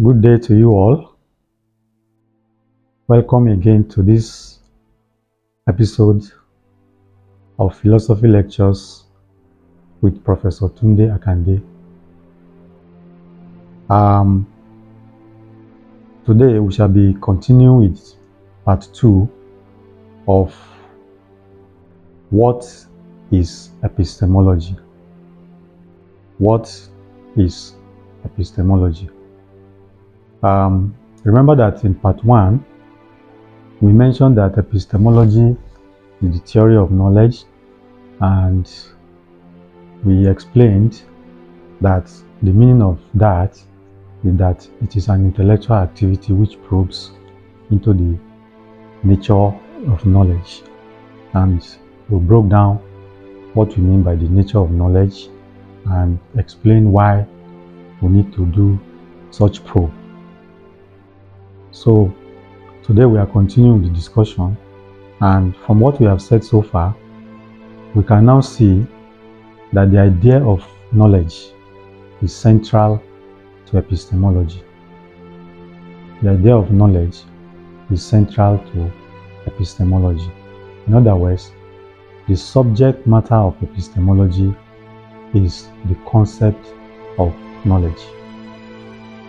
Good day to you all. Welcome again to this episode of Philosophy Lectures with Professor Tunde Akande. Today we shall be continuing with part 2 of what is epistemology. What is epistemology? Remember that in part 1 we mentioned that epistemology is the theory of knowledge, and we explained that the meaning of that is that it is an intellectual activity which probes into the nature of knowledge, and we broke down what we mean by the nature of knowledge and explain why we need to do such probe. So today we are continuing the discussion, and from what we have said so far, we can now see that the idea of knowledge is central to epistemology. The idea of knowledge is central to epistemology. In other words, the subject matter of epistemology is the concept of knowledge.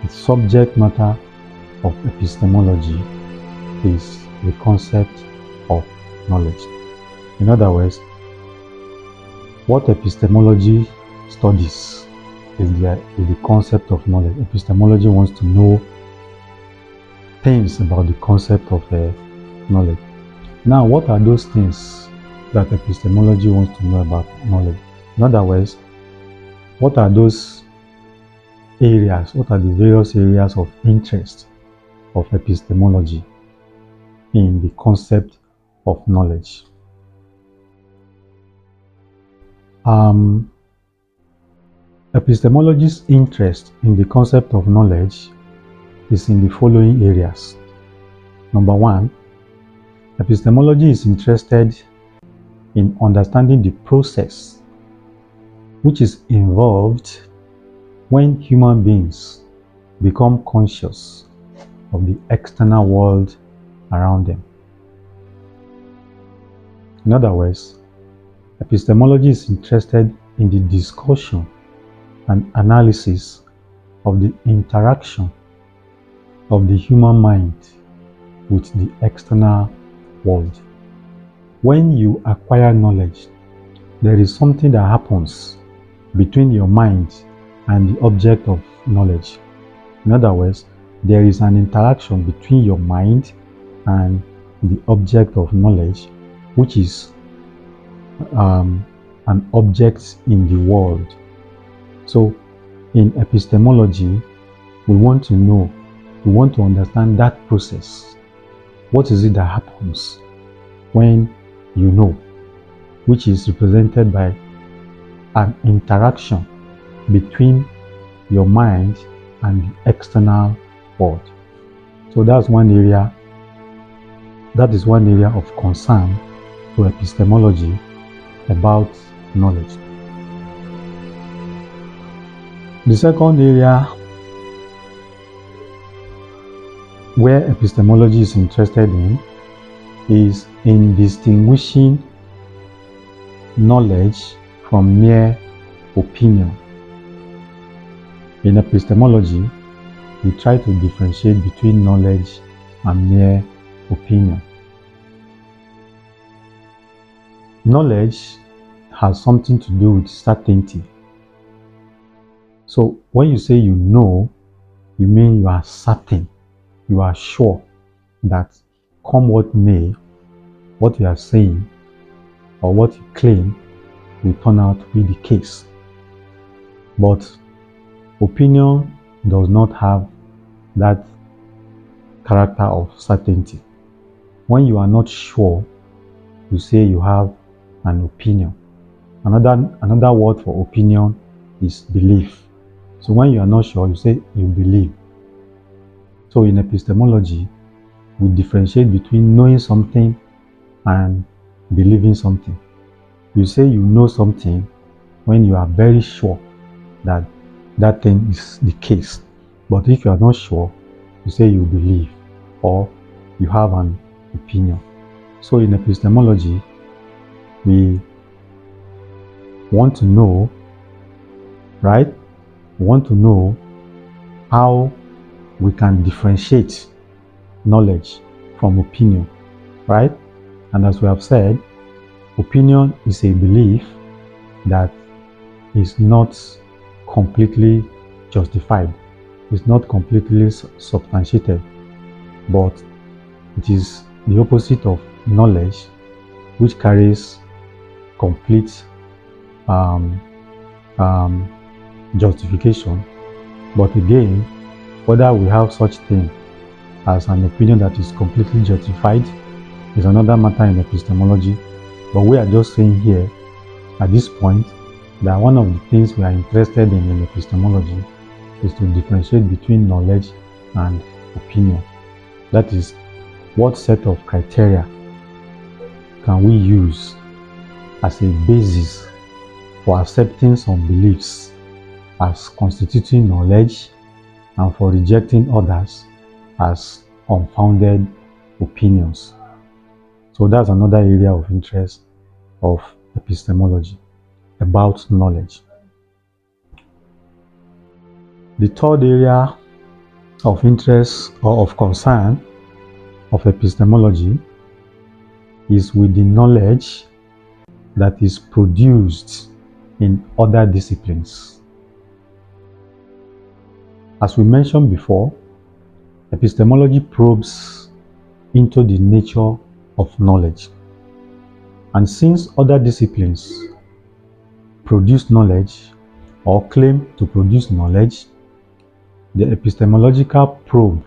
The subject matter of epistemology is the concept of knowledge. In other words, what epistemology studies is the concept of knowledge. Epistemology wants to know things about the concept of knowledge. Now, what are those things that epistemology wants to know about knowledge? In other words, what are those areas, what are the various areas of interest of epistemology in the concept of knowledge? Epistemology's interest in the concept of knowledge is in the following areas. Number 1, epistemology is interested in understanding the process which is involved when human beings become conscious of the external world around them. In other words, epistemology is interested in the discussion and analysis of the interaction of the human mind with the external world. When you acquire knowledge, there is something that happens between your mind and the object of knowledge. In other words, there is an interaction between your mind and the object of knowledge, which is an object in the world. So in epistemology, we want to understand that process. What is it that happens when you know, which is represented by an interaction between your mind and the external world. So that is one area of concern to epistemology about knowledge. The second area where epistemology is interested in is in distinguishing knowledge from mere opinion. In epistemology, we try to differentiate between knowledge and mere opinion. Knowledge has something to do with certainty. So when you say you know, you mean you are certain, you are sure that come what may, what you are saying or what you claim will turn out to be the case. But opinion does not have that character of certainty. When you are not sure, you say you have an opinion. Another word for opinion is belief. So when you are not sure, you say you believe. So in epistemology, we differentiate between knowing something and believing something. You say you know something when you are very sure that that thing is the case. But if you are not sure, you say you believe or you have an opinion. So in epistemology, we want to know, right? We want to know how we can differentiate knowledge from opinion, right? And as we have said, opinion is a belief that is not completely justified, is not completely substantiated, but it is the opposite of knowledge, which carries complete justification. But again, whether we have such thing as an opinion that is completely justified is another matter in epistemology. But we are just saying here at this point that one of the things we are interested in epistemology is to differentiate between knowledge and opinion. That is, what set of criteria can we use as a basis for accepting some beliefs as constituting knowledge and for rejecting others as unfounded opinions. So that's another area of interest of epistemology, about knowledge. The third area of interest or of concern of epistemology is with the knowledge that is produced in other disciplines. As we mentioned before, epistemology probes into the nature of knowledge. And since other disciplines produce knowledge or claim to produce knowledge, the epistemological probe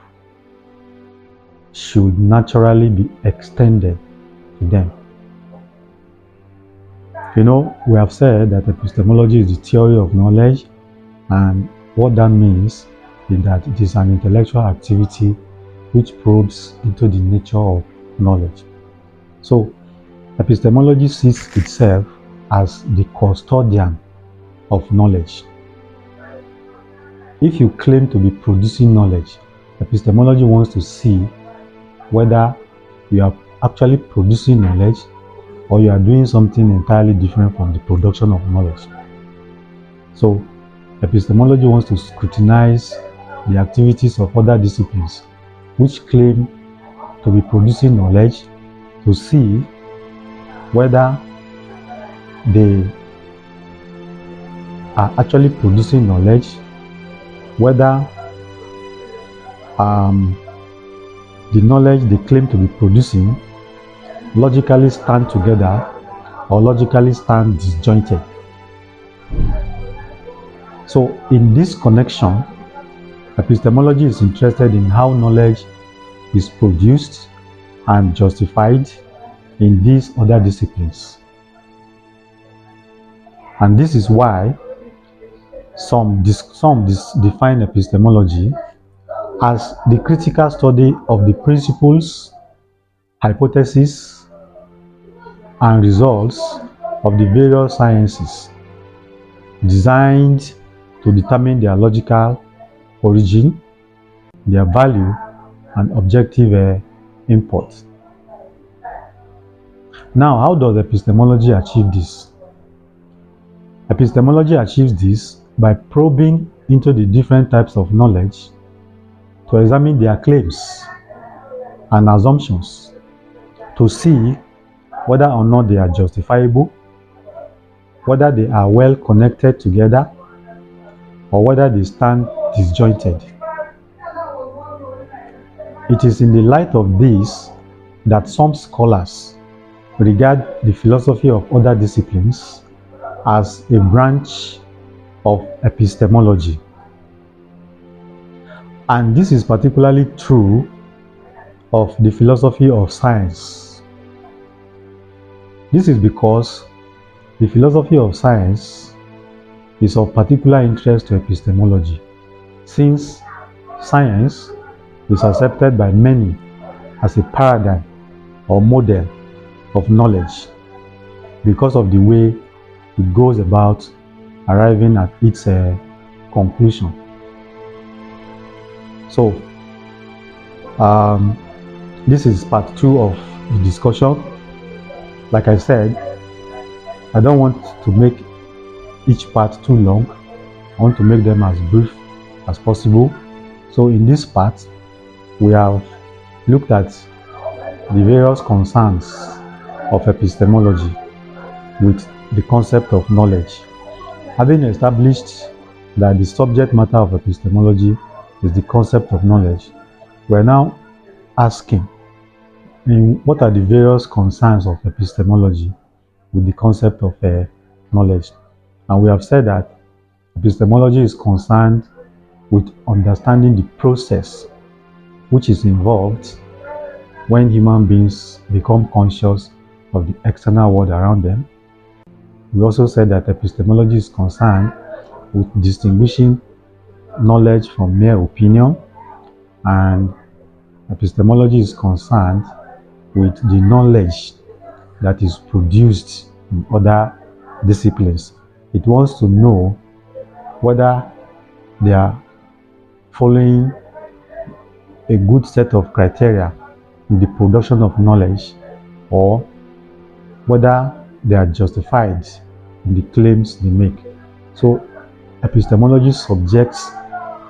should naturally be extended to them. You know, we have said that epistemology is the theory of knowledge, and what that means is that it is an intellectual activity which probes into the nature of knowledge. So, epistemology sees itself as the custodian of knowledge. If you claim to be producing knowledge, epistemology wants to see whether you are actually producing knowledge or you are doing something entirely different from the production of knowledge. So, epistemology wants to scrutinize the activities of other disciplines which claim to be producing knowledge to see whether they are actually producing knowledge, whether the knowledge they claim to be producing logically stand together or logically stand disjointed. So in this connection, epistemology is interested in how knowledge is produced and justified in these other disciplines. And this is why some define epistemology as the critical study of the principles, hypotheses, and results of the various sciences designed to determine their logical origin, their value, and objective import. Now, how does epistemology achieve this? Epistemology achieves this by probing into the different types of knowledge to examine their claims and assumptions to see whether or not they are justifiable, whether they are well connected together, or whether they stand disjointed. It is in the light of this that some scholars regard the philosophy of other disciplines as a branch of epistemology. And this is particularly true of the philosophy of science. This is because the philosophy of science is of particular interest to epistemology, since science is accepted by many as a paradigm or model of knowledge because of the way it goes about arriving at its conclusion. So, this is part 2 of the discussion. Like I said, I don't want to make each part too long. I want to make them as brief as possible. So in this part, we have looked at the various concerns of epistemology with the concept of knowledge. Having established that the subject matter of epistemology is the concept of knowledge, we are now asking, what are the various concerns of epistemology with the concept of knowledge? And we have said that epistemology is concerned with understanding the process which is involved when human beings become conscious of the external world around them. We also said that epistemology is concerned with distinguishing knowledge from mere opinion, and epistemology is concerned with the knowledge that is produced in other disciplines. It wants to know whether they are following a good set of criteria in the production of knowledge, or whether they are justified in the claims they make. So epistemology subjects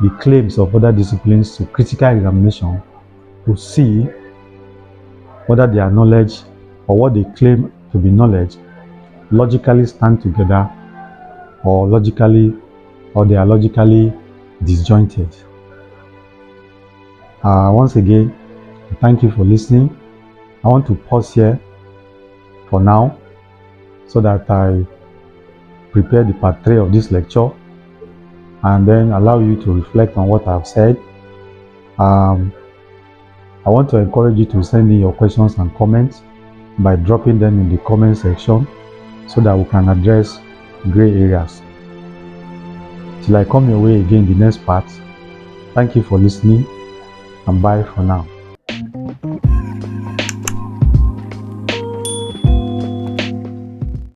the claims of other disciplines to critical examination to see whether their knowledge or what they claim to be knowledge logically stand together, or they are logically disjointed. Once again, thank you for listening. I want to pause here for now so that I prepare the part 3 of this lecture and then allow you to reflect on what I've said. I want to encourage you to send in your questions and comments by dropping them in the comment section so that we can address gray areas. Till I come your way again in the next part, thank you for listening and bye for now.